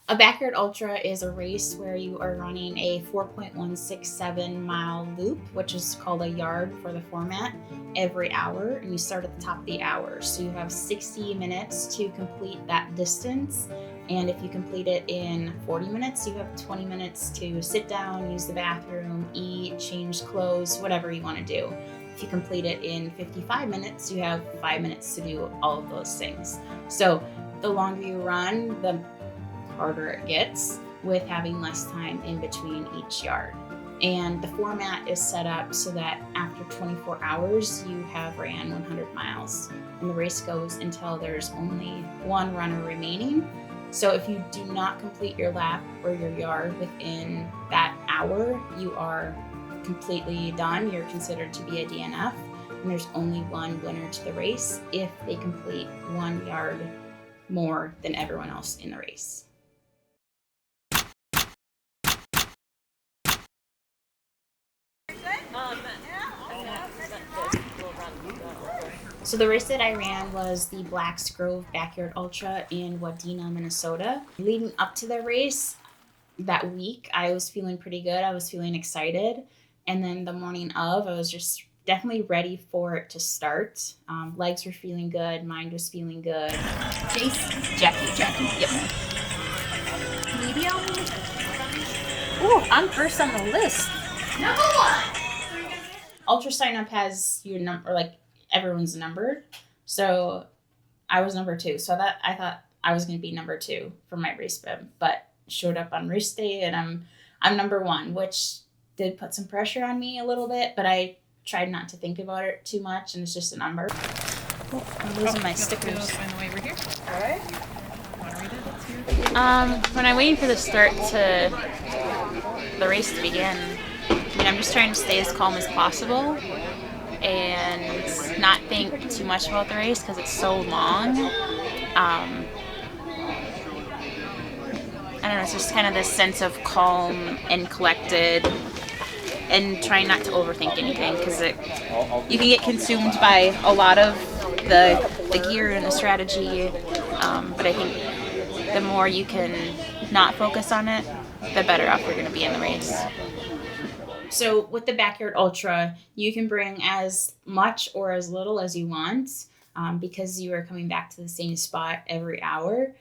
A backyard ultra is a race where you are running a 4.167 mile loop, which is called a yard for the format, every hour. And you start at the top of the hour. So you have 60 minutes to complete that distance. And if you complete it in 40 minutes, you have 20 minutes to sit down, use the bathroom, eat, change clothes, whatever you want to do. If you complete it in 55 minutes, you have 5 minutes to do all of those things. So the longer you run, the harder it gets with having less time in between each yard. And the format is set up so that after 24 hours, you have ran 100 miles. And the race goes until there's only one runner remaining. So if you do not complete your lap or your yard within that hour, you are completely done. You're considered to be a DNF. And there's only one winner to the race if they complete 1 yard more than everyone else in the race. So the race that I ran was the Blacks Grove Backyard Ultra in Wadena, Minnesota. Leading up to the race that week, I was feeling pretty good. I was feeling excited. And then the morning of, I was just definitely ready for it to start. Legs were feeling good. Mind was feeling good. Jaci. Yep. Medium. Ooh, I'm first on the list. Number 1. Ultra sign up has your number, like everyone's numbered. So I was number 2. So that I thought I was going to be number 2 for my race bib, but showed up on race day and I'm number 1, which did put some pressure on me a little bit, but I tried not to think about it too much, and it's just a number. Oh, I'm losing my stickers. Find the way over here. All right. When I'm waiting for the start to the race to begin, I'm just trying to stay as calm as possible and not think too much about the race because it's so long. I don't know, it's just kind of this sense of calm and collected and trying not to overthink anything because you can get consumed by a lot of the gear and the strategy, but I think the more you can not focus on it, the better off you're going to be in the race. So with the Backyard Ultra, you can bring as much or as little as you want because you are coming back to the same spot every hour.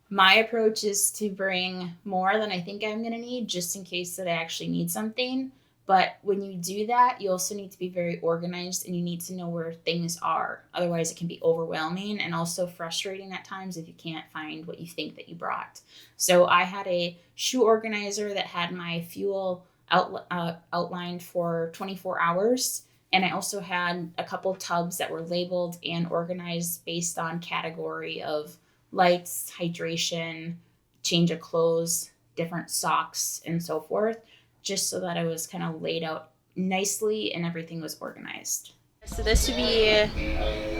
My approach is to bring more than I think I'm going to need just in case that I actually need something. But when you do that, you also need to be very organized and you need to know where things are. Otherwise, it can be overwhelming and also frustrating at times if you can't find what you think that you brought. So I had a shoe organizer that had my fuel outlined for 24 hours. And I also had a couple tubs that were labeled and organized based on category of lights, hydration, change of clothes, different socks, and so forth, just so that I was kind of laid out nicely and everything was organized. So this would be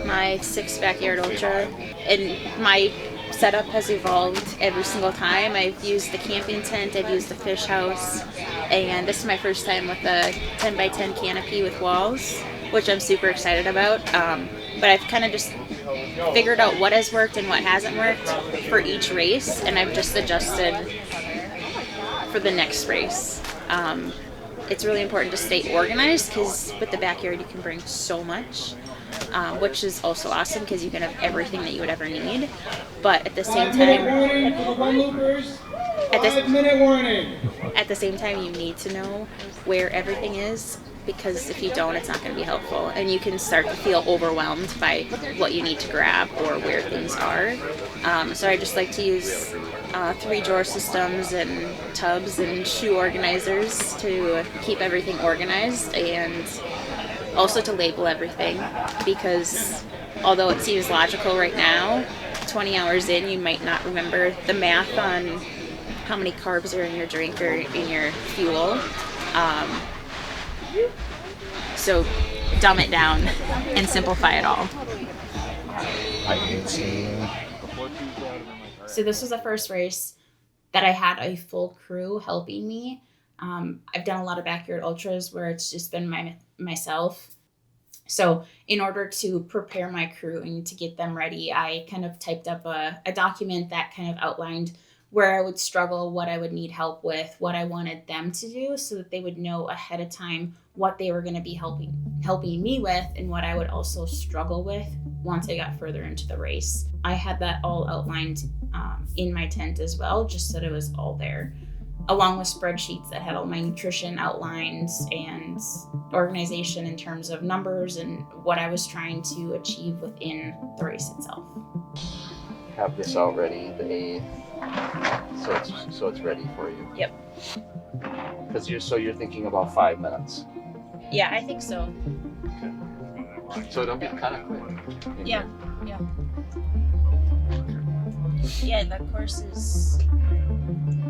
my 6th Backyard Ultra, and my setup has evolved every single time. I've used the camping tent, I've used the fish house, and this is my first time with a 10x10 canopy with walls, which I'm super excited about. But I've kind of just figured out what has worked and what hasn't worked for each race, and I've just adjusted for the next race. It's really important to stay organized because with the backyard you can bring so much, which is also awesome because you can have everything that you would ever need. But at the same time, at the same time, you need to know where everything is, because if you don't, it's not going to be helpful, and you can start to feel overwhelmed by what you need to grab or where things are. So I just like to use 3 drawer systems and tubs and shoe organizers to keep everything organized, and also to label everything, because although it seems logical right now, 20 hours in you might not remember the math on how many carbs are in your drink or in your fuel. So dumb it down and simplify it all. So this was the first race that I had a full crew helping me. I've done a lot of backyard ultras where it's just been myself. So in order to prepare my crew and to get them ready, I kind of typed up a document that kind of outlined where I would struggle, what I would need help with, what I wanted them to do, so that they would know ahead of time what they were going to be helping me with, and what I would also struggle with once I got further into the race. I had that all outlined in my tent as well, just so that it was all there, along with spreadsheets that had all my nutrition outlined and organization in terms of numbers and what I was trying to achieve within the race itself. Have this all ready the 8th, so it's ready for you. Yep. Because you're thinking about 5 minutes. Yeah, I think so. So it'll be kind of quick. Yeah. Yeah, the course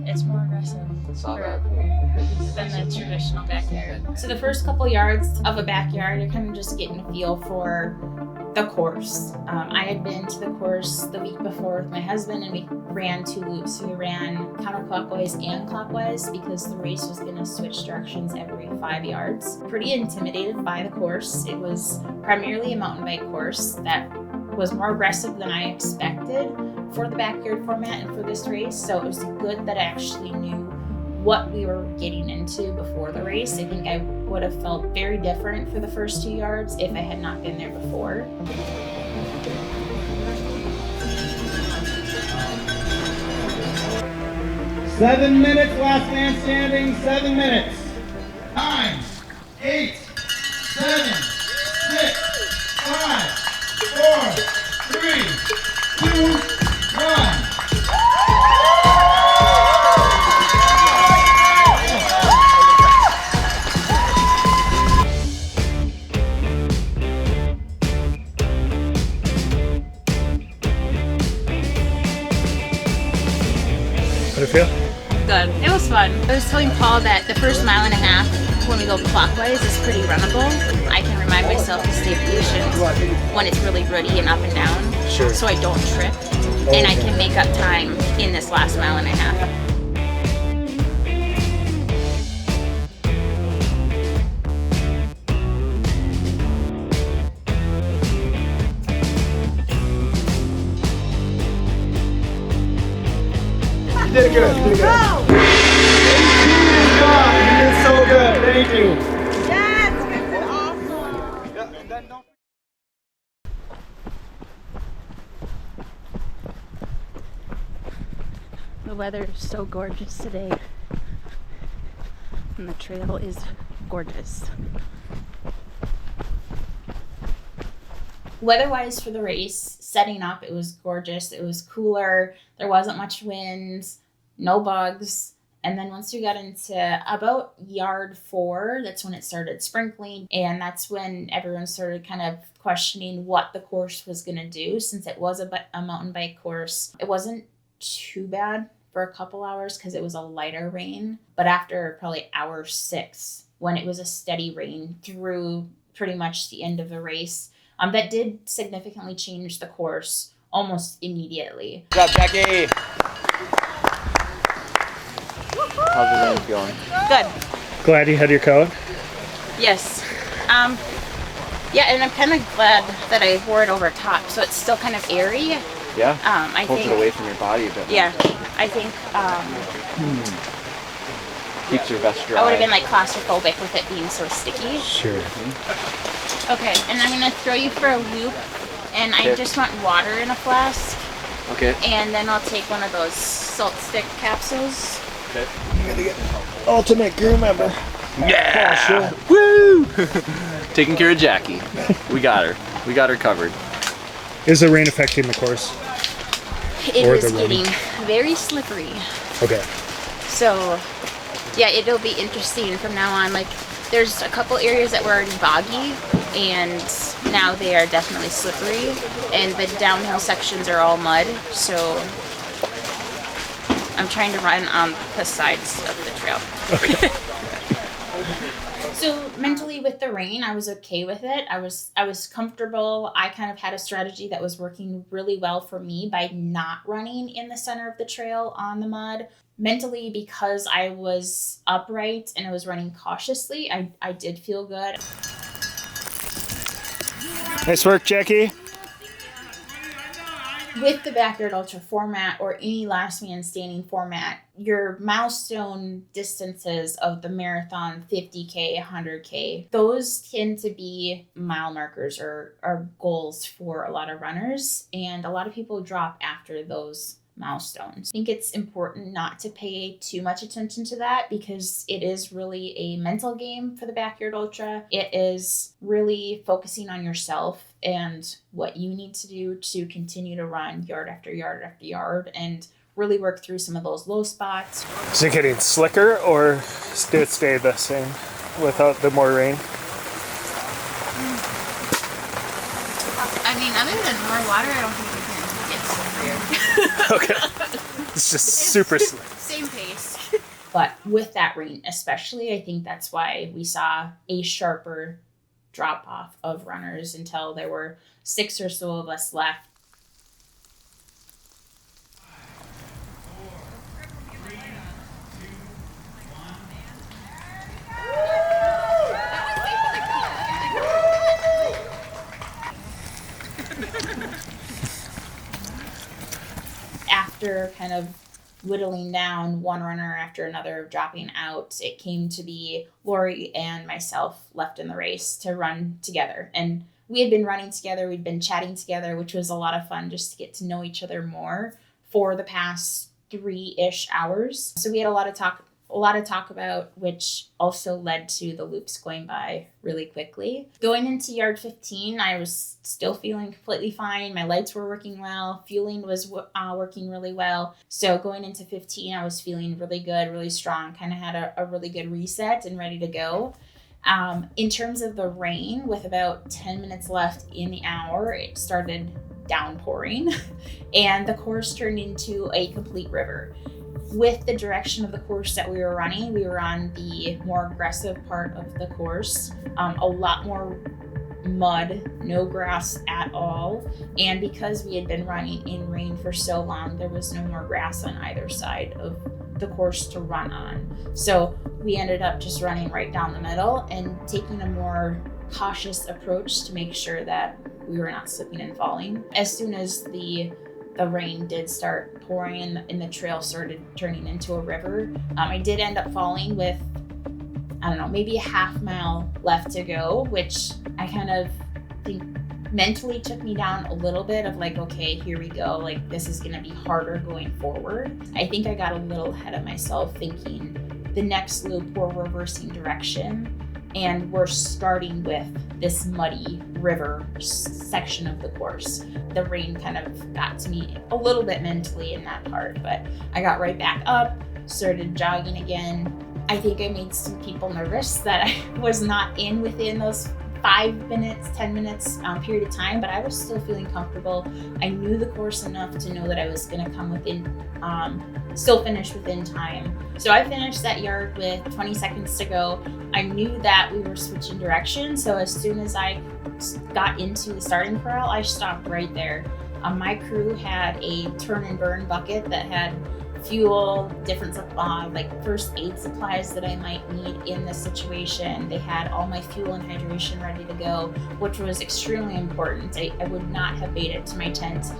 it's more aggressive Saw that. than the traditional backyard. So the first couple yards of a backyard, you're kind of just getting a feel for the course. I had been to the course the week before with my husband, and we ran 2 loops. We ran counterclockwise and clockwise because the race was going to switch directions every 5 yards. Pretty intimidated by the course. It was primarily a mountain bike course that was more aggressive than I expected for the backyard format and for this race. So it was good that I actually knew what we were getting into before the race. I think I would have felt very different for the first 2 yards if I had not been there before. Seven minutes, last man standing, 7 minutes. 9, 8, 7, 6, 5, 4, 3, 2, 1. How'd it feel? Good. It was fun. I was telling Paul that the first mile and a half, when we go clockwise, is pretty runnable. I can remind myself to stay patient when it's really ruddy and up and down, Sure. so I don't trip, and I can make up time in this last mile and a half. You did good. You did good. 18 is gone. You did so good. Thank you. The weather is so gorgeous today, and the trail is gorgeous. Weather-wise for the race, setting up, it was gorgeous. It was cooler. There wasn't much wind, no bugs. And then once we got into about yard 4, that's when it started sprinkling. And that's when everyone started kind of questioning what the course was going to do, since it was a mountain bike course. It wasn't too bad for a couple hours because it was a lighter rain. But after probably hour 6, when it was a steady rain through pretty much the end of the race, that did significantly change the course almost immediately. Good job, Jaci. How's the rain going? Good. Glad you had your coat? Yes. Yeah, and I'm kind of glad that I wore it over top, so it's still kind of airy. Yeah? I Holds think. it away from your body a bit. Yeah, I think Keeps your vest dry. I would have been like claustrophobic with it being so sticky. Sure. Okay, and I'm gonna throw you for a loop, and I Okay. just want water in a flask, Okay. and then I'll take one of those salt stick capsules. Okay. Ultimate crew member. Yeah! Woo! Taking care of Jackie. We got her. We got her covered. Is the rain affecting the course? It Or is the running. getting very slippery. Okay. So, yeah, it'll be interesting from now on. Like, there's a couple areas that were already boggy, and now they are definitely slippery. And the downhill sections are all mud, so I'm trying to run on the sides of the trail. So mentally with the rain, I was okay with it. I was comfortable. I kind of had a strategy that was working really well for me by not running in the center of the trail on the mud. Mentally, because I was upright and I was running cautiously, I did feel good. Nice work, Jackie. With the Backyard Ultra format or any last man standing format, your milestone distances of the marathon, 50K, 100K, those tend to be mile markers or goals for a lot of runners. And a lot of people drop after those milestones. I think it's important not to pay too much attention to that because it is really a mental game for the Backyard Ultra. It is really focusing on yourself and what you need to do to continue to run yard after yard after yard and really work through some of those low spots. Is it getting slicker or did it stay the same without the more rain? I mean, other than more water, I don't think we can get slipperier. Okay. It's just super slick. Same pace. But with that rain especially, I think that's why we saw a sharper drop off of runners until there were 6 or so of us left. After kind of whittling down one runner after another dropping out, it came to be Lori and myself left in the race to run together. And we had been running together, we'd been chatting together, which was a lot of fun just to get to know each other more for the past 3-ish hours. So we had a lot of talk about, which also led to the loops going by really quickly. Going into yard 15, I was still feeling completely fine. My lights were working well. Fueling was working really well. So going into 15, I was feeling really good, really strong, kind of had a really good reset and ready to go. In terms of the rain, with about 10 minutes left in the hour, it started downpouring and the course turned into a complete river. With the direction of the course that we were running, we were on the more aggressive part of the course, a lot more mud, no grass at all. And because we had been running in rain for so long, there was no more grass on either side of the course to run on. So we ended up just running right down the middle and taking a more cautious approach to make sure that we were not slipping and falling. As soon as the rain did start pouring and the trail started turning into a river, I did end up falling with, I don't know, maybe a half mile left to go, which I kind of think mentally took me down a little bit of like, okay, here we go. Like, this is going to be harder going forward. I think I got a little ahead of myself thinking the next loop we're reversing direction and we're starting with this muddy river section of the course. The rain kind of got to me a little bit mentally in that part, but I got right back up, started jogging again. I think I made some people nervous that I was not within those 5 minutes, 10 minutes period of time, but I was still feeling comfortable. I knew the course enough to know that I was going to come within, still finish within time. So I finished that yard with 20 seconds to go. I knew that we were switching direction, so as soon as I got into the starting corral, I stopped right there. My crew had a turn and burn bucket that had fuel, different like first aid supplies that I might need in this situation. They had all my fuel and hydration ready to go, which was extremely important. I would not have made it to my tent,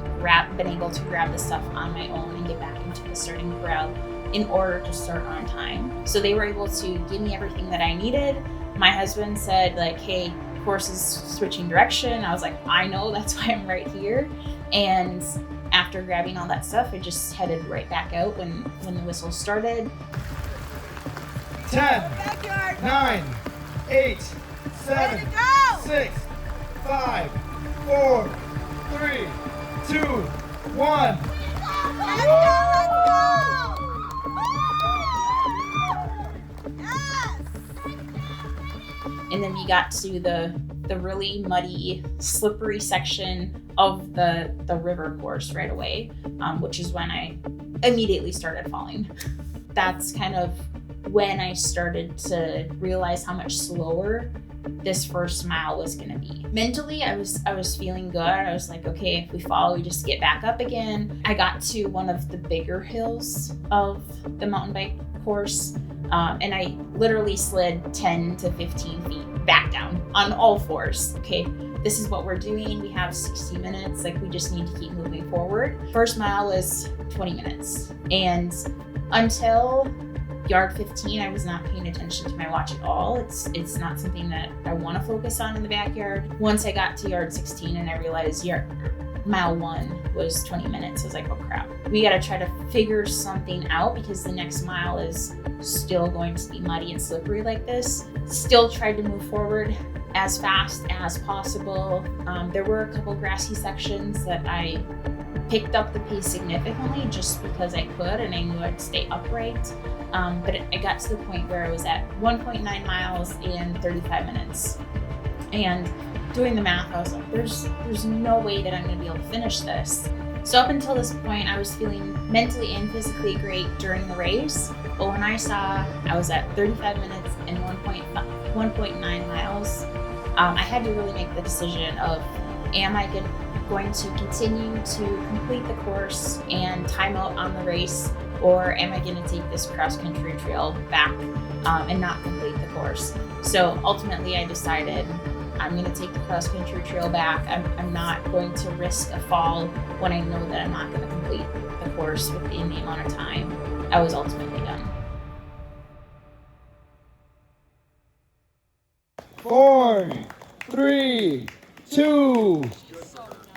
been able to grab the stuff on my own and get back into the starting corral in order to start on time. So they were able to give me everything that I needed. My husband said like, hey, course is switching direction. I was like, I know, that's why I'm right here. And after grabbing all that stuff, I just headed right back out when the whistle started. 10, 9, 8, 7, 6, 5, 4, 3, 2, 1. Let's go! And then we got to the really muddy, slippery section of the river course right away, which is when I immediately started falling. That's kind of when I started to realize how much slower this first mile was going to be. Mentally, I was feeling good. I was like, okay, if we fall, we just get back up again. I got to one of the bigger hills of the mountain bike course, and I literally slid 10 to 15 feet back down on all fours. Okay, this is what we're doing. We have 60 minutes. Like, we just need to keep moving forward. First mile was 20 minutes. And until yard 15, I was not paying attention to my watch at all. It's not something that I want to focus on in the backyard. Once I got to yard 16 and I realized mile 1 was 20 minutes, I was like, oh crap. We got to try to figure something out because the next mile is still going to be muddy and slippery like this. Still tried to move forward as fast as possible. There were a couple grassy sections that I picked up the pace significantly just because I could and I knew I'd stay upright. But I got to the point where I was at 1.9 miles in 35 minutes. And doing the math, I was like, there's no way that I'm gonna be able to finish this. So up until this point, I was feeling mentally and physically great during the race. But when I saw I was at 35 minutes and 1.9 miles, I had to really make the decision of, am I going to continue to complete the course and time out on the race, or am I going to take this cross-country trail back and not complete the course? So ultimately I decided I'm going to take the cross-country trail back. I'm not going to risk a fall when I know that I'm not going to complete the course within the amount of time I was ultimately done. 4, 3, 2,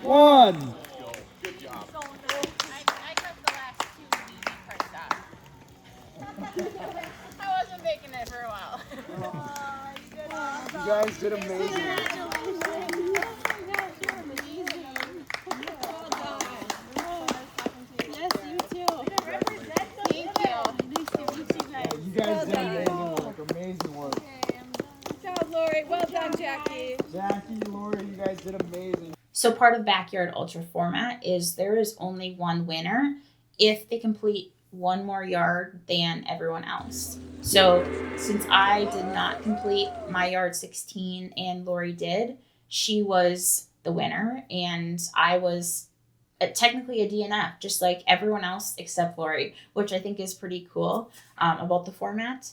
1. You guys did amazing. You guys did amazing work. Good job, Lori. Well done, Jackie. Jackie, Lori, you guys did amazing. So part of Backyard Ultra format is there is only one winner if they complete one more yard than everyone else. So since I did not complete my yard 16 and Lori did, she was the winner and I was technically a DNF, just like everyone else except Lori, which I think is pretty cool about the format.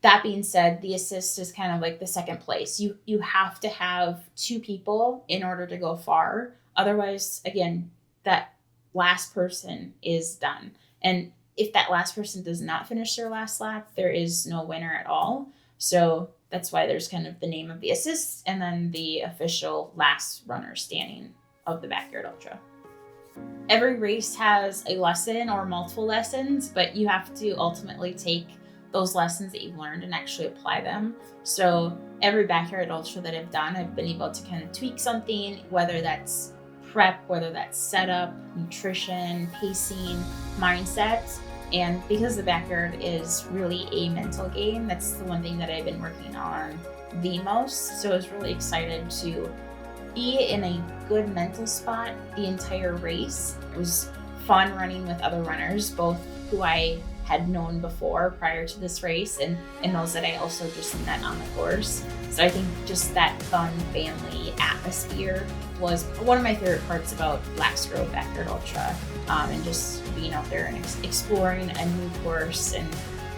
That being said, the assist is kind of like the second place. You have to have 2 people in order to go far. Otherwise, again, that last person is done. And if that last person does not finish their last lap, there is no winner at all. So that's why there's kind of the name of the assist and then the official last runner standing of the Backyard Ultra. Every race has a lesson or multiple lessons, but you have to ultimately take those lessons that you've learned and actually apply them. So every Backyard Ultra that I've done, I've been able to kind of tweak something, whether that's prep, whether that's setup, nutrition, pacing, mindset. And because the backyard is really a mental game, that's the one thing that I've been working on the most. So I was really excited to be in a good mental spot the entire race. It was fun running with other runners, both who I had known before prior to this race and those that I also just met on the course. So I think just that fun family atmosphere was one of my favorite parts about Black's Grove Backyard Ultra, and just being out there and exploring a new course and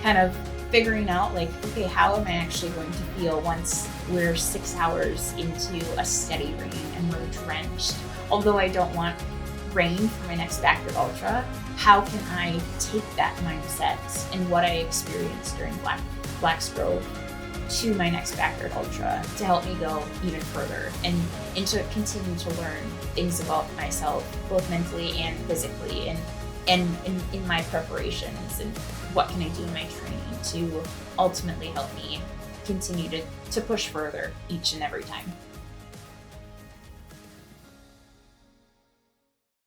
kind of figuring out like, okay, how am I actually going to feel once we're 6 hours into a steady rain and we're drenched? Although I don't want rain for my next Backyard Ultra, how can I take that mindset and what I experienced during Black's Grove to my next Backyard Ultra to help me go even further and to continue to learn things about myself, both mentally and physically, and in my preparations, and what can I do in my training to ultimately help me continue to push further each and every time.